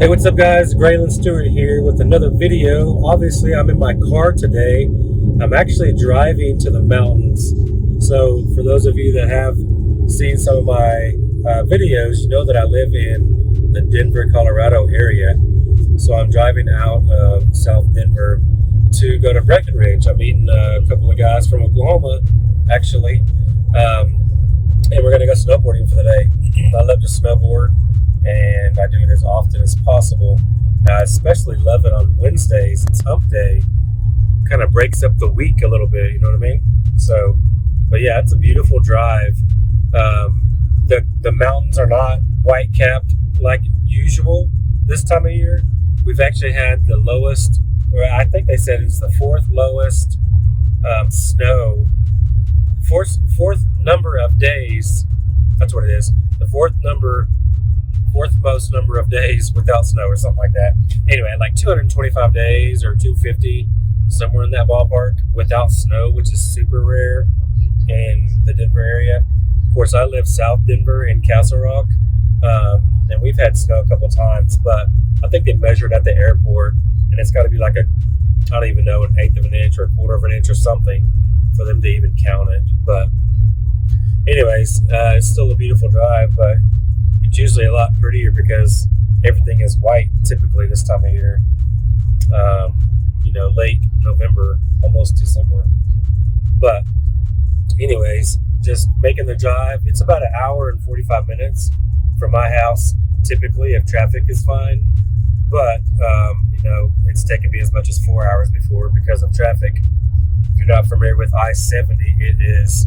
Hey, what's up, guys? Graylan Stewart here with another video. Obviously, I'm in my car today. I'm actually driving to the mountains. So, for those of you that have seen some of my videos, you know that I live in the Denver, Colorado area. So, I'm driving out of South Denver to go to Breckenridge. I'm meeting a couple of guys from Oklahoma, actually, and we're going to go snowboarding for the day. I love to snowboard, and I do it as often as possible. I especially love it on Wednesdays. It's hump day, kind of breaks up the week a little bit, you know what I mean? So, but yeah, it's a beautiful drive. The mountains are not white capped like usual this time of year. We've actually had the lowest, or I think they said it's the fourth lowest snow, fourth number of days. That's what it is. The fourth most number of days without snow or something like that. Anyway, like 225 days or 250, somewhere in that ballpark without snow, which is super rare in the Denver area. Of course, I live South Denver in Castle Rock, and we've had snow a couple times, but I think they measured at the airport, and it's got to be like I don't even know, an eighth of an inch or a quarter of an inch or something for them to even count it. But anyways, it's still a beautiful drive, but it's usually a lot prettier because everything is white typically this time of year. Late November, almost December. But anyways, just making the drive. It's about an hour and 45 minutes from my house, typically, if traffic is fine. But, it's taken me as much as 4 hours before because of traffic. If you're not familiar with I-70, it is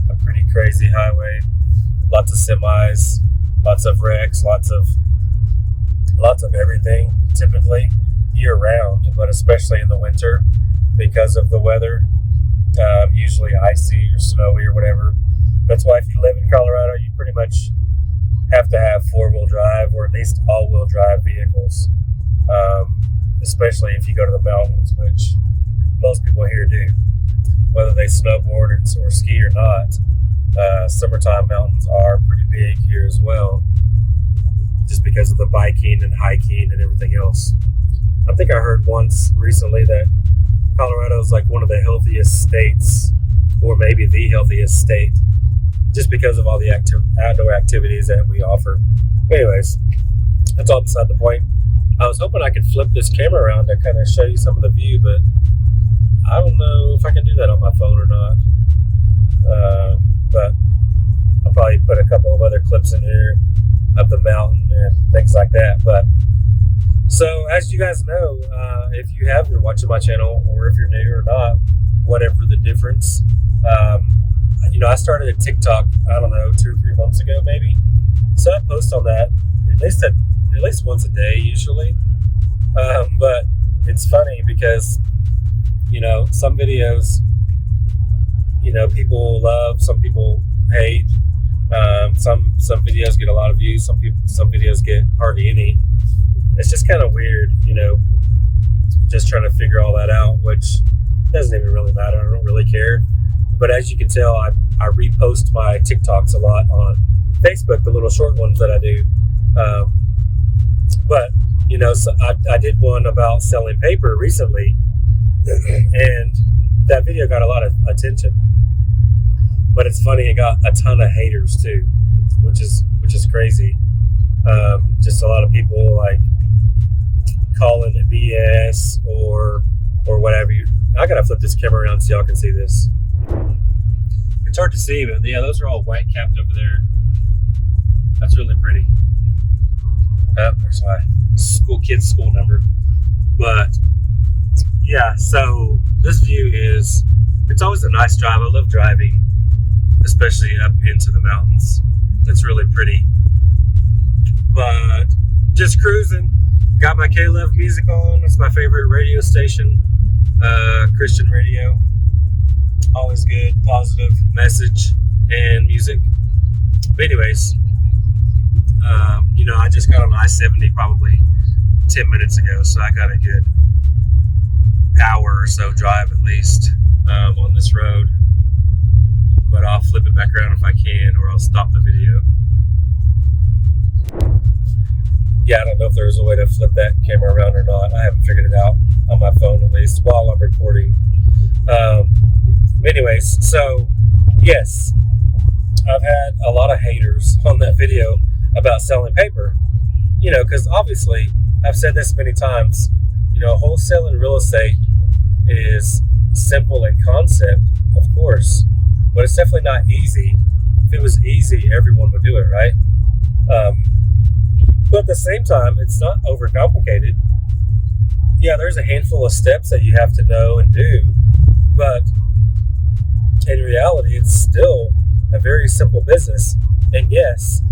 a pretty crazy highway. Lots of semis, lots of wrecks, lots of everything, typically year round, but especially in the winter because of the weather, usually icy or snowy or whatever. That's why if you live in Colorado, you pretty much have to have four-wheel drive or at least all-wheel drive vehicles, especially if you go to the mountains, which most people here do, whether they snowboard or ski or not. Summertime mountains are pretty big here as well, just because of the biking and hiking and everything else. I think I heard once recently that Colorado is like one of the healthiest states, or maybe the healthiest state, just because of all the outdoor activities that we offer. Anyways, that's all beside the point. I was hoping I could flip this camera around to kind of show you some of the view, but I don't know if I can do that on my phone or not. But I'll probably put a couple of other clips in here of the mountain and things like that. But so, as you guys know, if you have been watching my channel, or if you're new or not, whatever the difference, I started a TikTok, I don't know, 2 or 3 months ago, maybe. So I post on that at least once a day, usually. But it's funny because, some videos, people love, some people hate. Some videos get a lot of views, some videos get hardly any. It's just kind of weird, just trying to figure all that out, which doesn't even really matter. I don't really care. But as you can tell, I repost my TikToks a lot on Facebook, the little short ones that I do. But so I did one about selling paper recently, and that video got a lot of attention. But it's funny, it got a ton of haters too, which is crazy. Just a lot of people like calling it BS or whatever. I gotta flip this camera around so y'all can see this. It's hard to see, but yeah, those are all white capped over there. That's really pretty. There's my school number. But yeah, so this view it's always a nice drive. I love driving, especially up into the mountains. It's really pretty. But just cruising. Got my K-Love music on. It's my favorite radio station, Christian radio. Always good, positive message and music. But anyways, I just got on I-70 probably 10 minutes ago, so I got a good hour or so drive at least on this road. But I'll flip it back around if I can, or I'll stop the video. Yeah, I don't know if there's a way to flip that camera around or not. I haven't figured it out on my phone, at least while I'm recording. Um, anyways, so yes, I've had a lot of haters on that video about selling paper. Because obviously I've said this many times. Wholesaling real estate is simple in concept, of course, but it's definitely not easy. If it was easy, everyone would do it, right? Um, but at the same time, it's not overcomplicated. Yeah, there's a handful of steps that you have to know and do, but in reality, it's still a very simple business. And yes,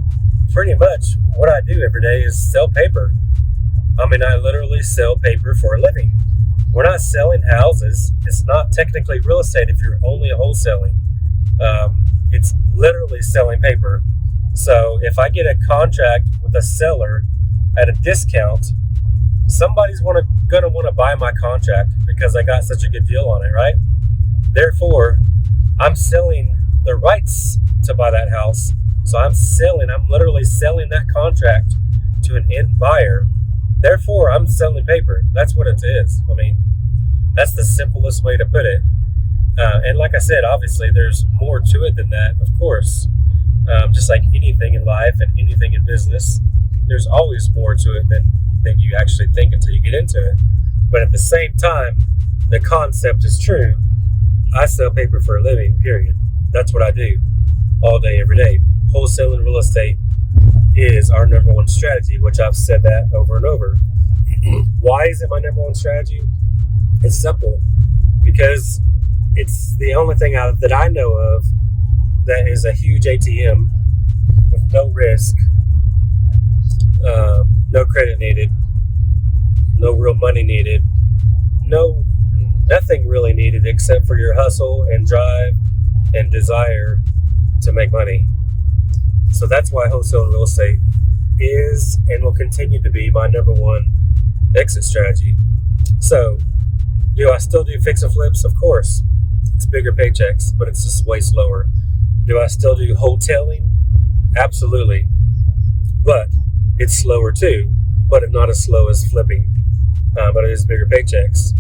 pretty much what I do every day is sell paper. I literally sell paper for a living. We're not selling houses. It's not technically real estate if you're only wholesaling. It's literally selling paper. So if I get a contract with a seller at a discount, somebody's gonna want to buy my contract because I got such a good deal on it, right? Therefore, I'm selling the rights to buy that house. So I'm literally selling that contract to an end buyer. Therefore, I'm selling paper. That's what it is. That's the simplest way to put it. And like I said, obviously, there's more to it than that, of course. Just like anything in life and anything in business, there's always more to it than you actually think until you get into it. But at the same time, the concept is true. I sell paper for a living, period. That's what I do all day, every day. Wholesaling real estate is our number one strategy, which I've said that over and over. Why is it my number one strategy? It's simple. Because it's the only thing that I know of that is a huge ATM with no risk, no credit needed, no real money needed, nothing really needed except for your hustle and drive and desire to make money. So that's why wholesaling real estate is and will continue to be my number one exit strategy. So, do I still do fix and flips? Of course. It's bigger paychecks, but it's just way slower. Do I still do wholetailing? Absolutely. But it's slower too, but it's not as slow as flipping. But it is bigger paychecks.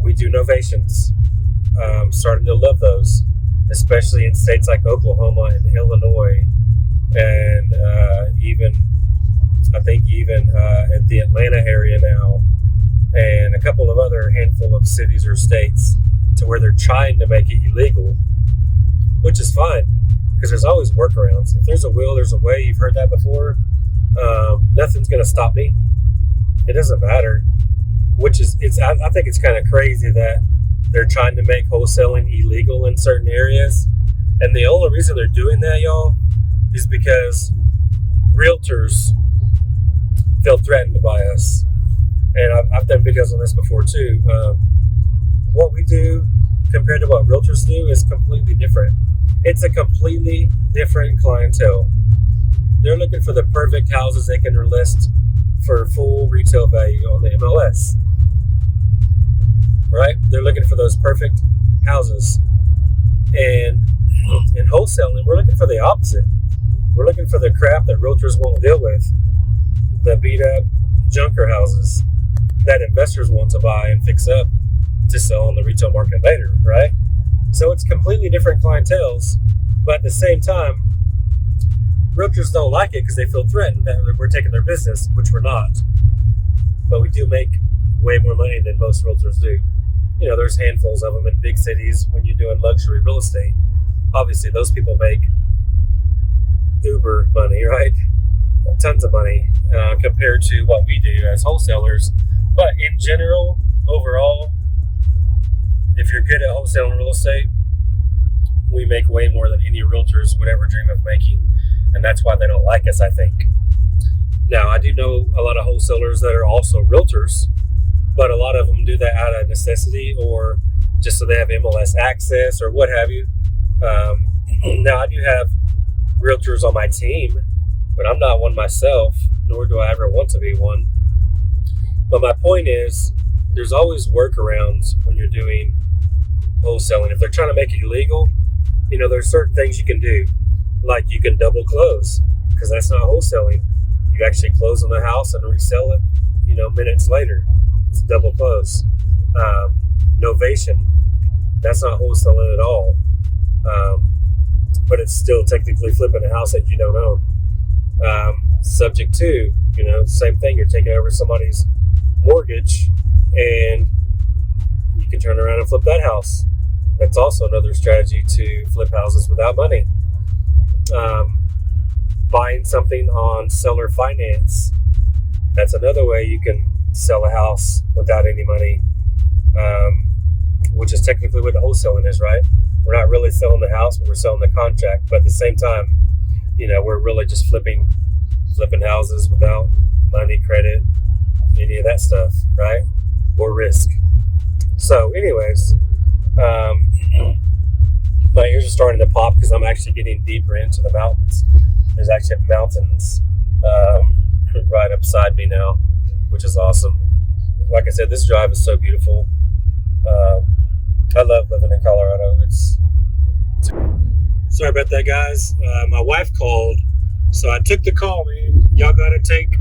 We do novations. Starting to love those, especially in states like Oklahoma and Illinois, and I think even at the Atlanta area now, and a couple of other handful of cities or states, to where they're trying to make it illegal, which is fine because there's always workarounds. If there's a will, there's a way. You've heard that before. Nothing's going to stop me. It doesn't matter. I think it's kind of crazy that they're trying to make wholesaling illegal in certain areas. And the only reason they're doing that, y'all, is because realtors feel threatened by us. And I've done videos on this before too. What we do compared to what realtors do is completely different. It's a completely different clientele. They're looking for the perfect houses they can list for full retail value on the MLS. Right? They're looking for those perfect houses. And in wholesaling, we're looking for the opposite. We're looking for the crap that realtors won't deal with. The beat up junker houses that investors want to buy and fix up to sell on the retail market later, right? So it's completely different clienteles, but at the same time, realtors don't like it because they feel threatened that we're taking their business, which we're not. But we do make way more money than most realtors do. There's handfuls of them in big cities when you're doing luxury real estate. Obviously, those people make uber money, right? Tons of money compared to what we do as wholesalers. But in general, overall, if you're good at wholesaling real estate, we make way more than any realtors would ever dream of making. And that's why they don't like us, I think. Now, I do know a lot of wholesalers that are also realtors, but a lot of them do that out of necessity or just so they have MLS access or what have you. Now, I do have realtors on my team, but I'm not one myself, nor do I ever want to be one. But my point is, there's always workarounds when you're doing wholesaling. If they're trying to make it illegal, there's certain things you can do. Like you can double close, because that's not wholesaling. You you actually close on the house and resell it, minutes later. It's double close. Novation, that's not wholesaling at all. But it's still technically flipping a house that you don't own. Subject to, same thing. You're taking over somebody's mortgage, and you can turn around and flip that house. That's also another strategy to flip houses without money. Buying something on seller finance, that's another way you can sell a house without any money, which is technically what wholesaling is, right? We're not really selling the house, but we're selling the contract. But at the same time, we're really just flipping houses without money, credit, any of that stuff, right? Or risk. So anyways, my ears are starting to pop because I'm actually getting deeper into the mountains. There's actually mountains right upside me now, which is awesome. Like I said, this drive is so beautiful. I love living in Colorado. Sorry about that, guys. My wife called, so I took the call, man. Y'all gotta take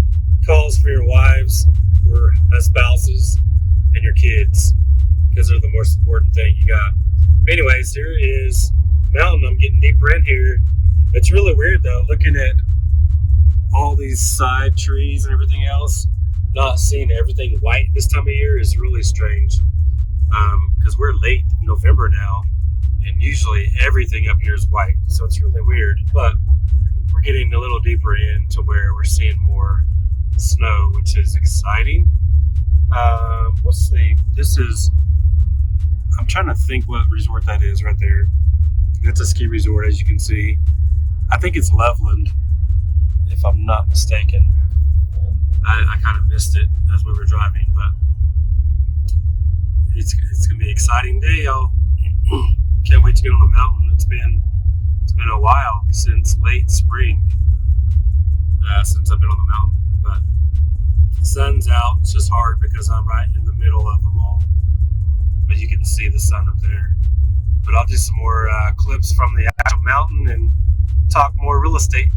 calls for your wives, for spouses, and your kids, because they're the most important thing you got. Anyways, here is mountain. I'm getting deeper in here. It's really weird though, looking at all these side trees and everything else, not seeing everything white this time of year is really strange. Because we're late November now, and usually everything up here is white, so it's really weird. But we're getting a little deeper in to where we're seeing more snow, which is exciting. I'm trying to think what resort that is right there. It's a ski resort, as you can see. I think it's Loveland, if I'm not mistaken. I kind of missed it as we were driving, but it's gonna be an exciting day, y'all. Can't wait to get on the mountain. It's been a while, since late spring, since I've been on the mountain. But the sun's out. It's just hard because I'm right in the middle of them all. But you can see the sun up there. But I'll do some more clips from the actual mountain and talk more real estate.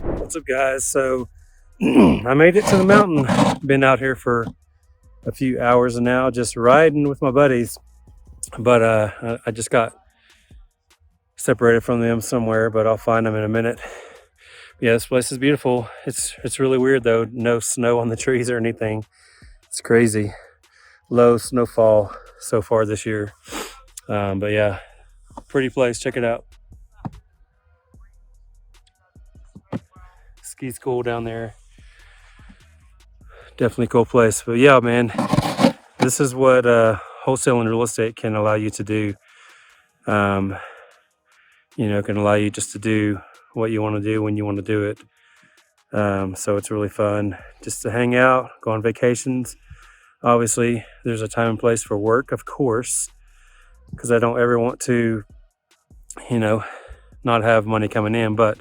What's up, guys? So I made it to the mountain. Been out here for a few hours now, just riding with my buddies. But I just got separated from them somewhere, but I'll find them in a minute. Yeah, this place is beautiful. It's really weird though. No snow on the trees or anything. It's crazy. Low snowfall so far this year. But yeah, pretty place. Check it out. Ski school down there. Definitely cool place. But yeah, man, this is what wholesaling real estate can allow you to do. Can allow you just to do what you want to do when you want to do it. So it's really fun just to hang out, go on vacations. Obviously, there's a time and place for work, of course, because I don't ever want to, not have money coming in. But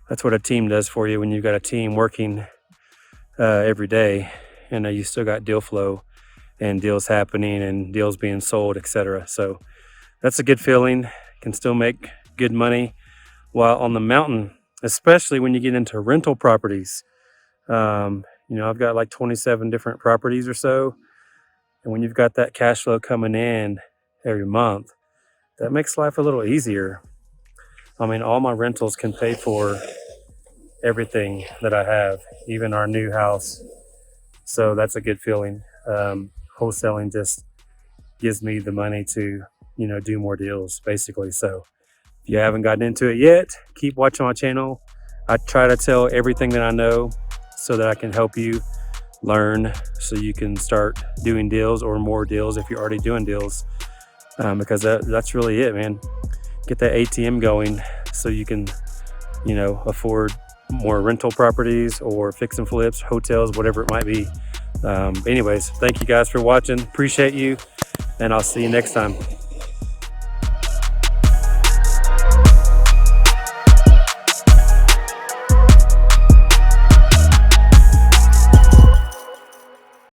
that's what a team does for you when you've got a team working every day, and you still got deal flow and deals happening and deals being sold, etc. So that's a good feeling. Can still make good money while on the mountain, especially when you get into rental properties. I've got like 27 different properties or so, and when you've got that cash flow coming in every month, that makes life a little easier. I mean, all my rentals can pay for everything that I have, even our new house. So that's a good feeling. Wholesaling just gives me the money to, do more deals, basically. So if you haven't gotten into it yet, keep watching my channel. I try to tell everything that I know so that I can help you learn, so you can start doing deals or more deals if you're already doing deals, because that's really it, man. Get that ATM going so you can, afford more rental properties or fix and flips, hotels, whatever it might be. Anyways, thank you guys for watching. Appreciate you, and I'll see you next time.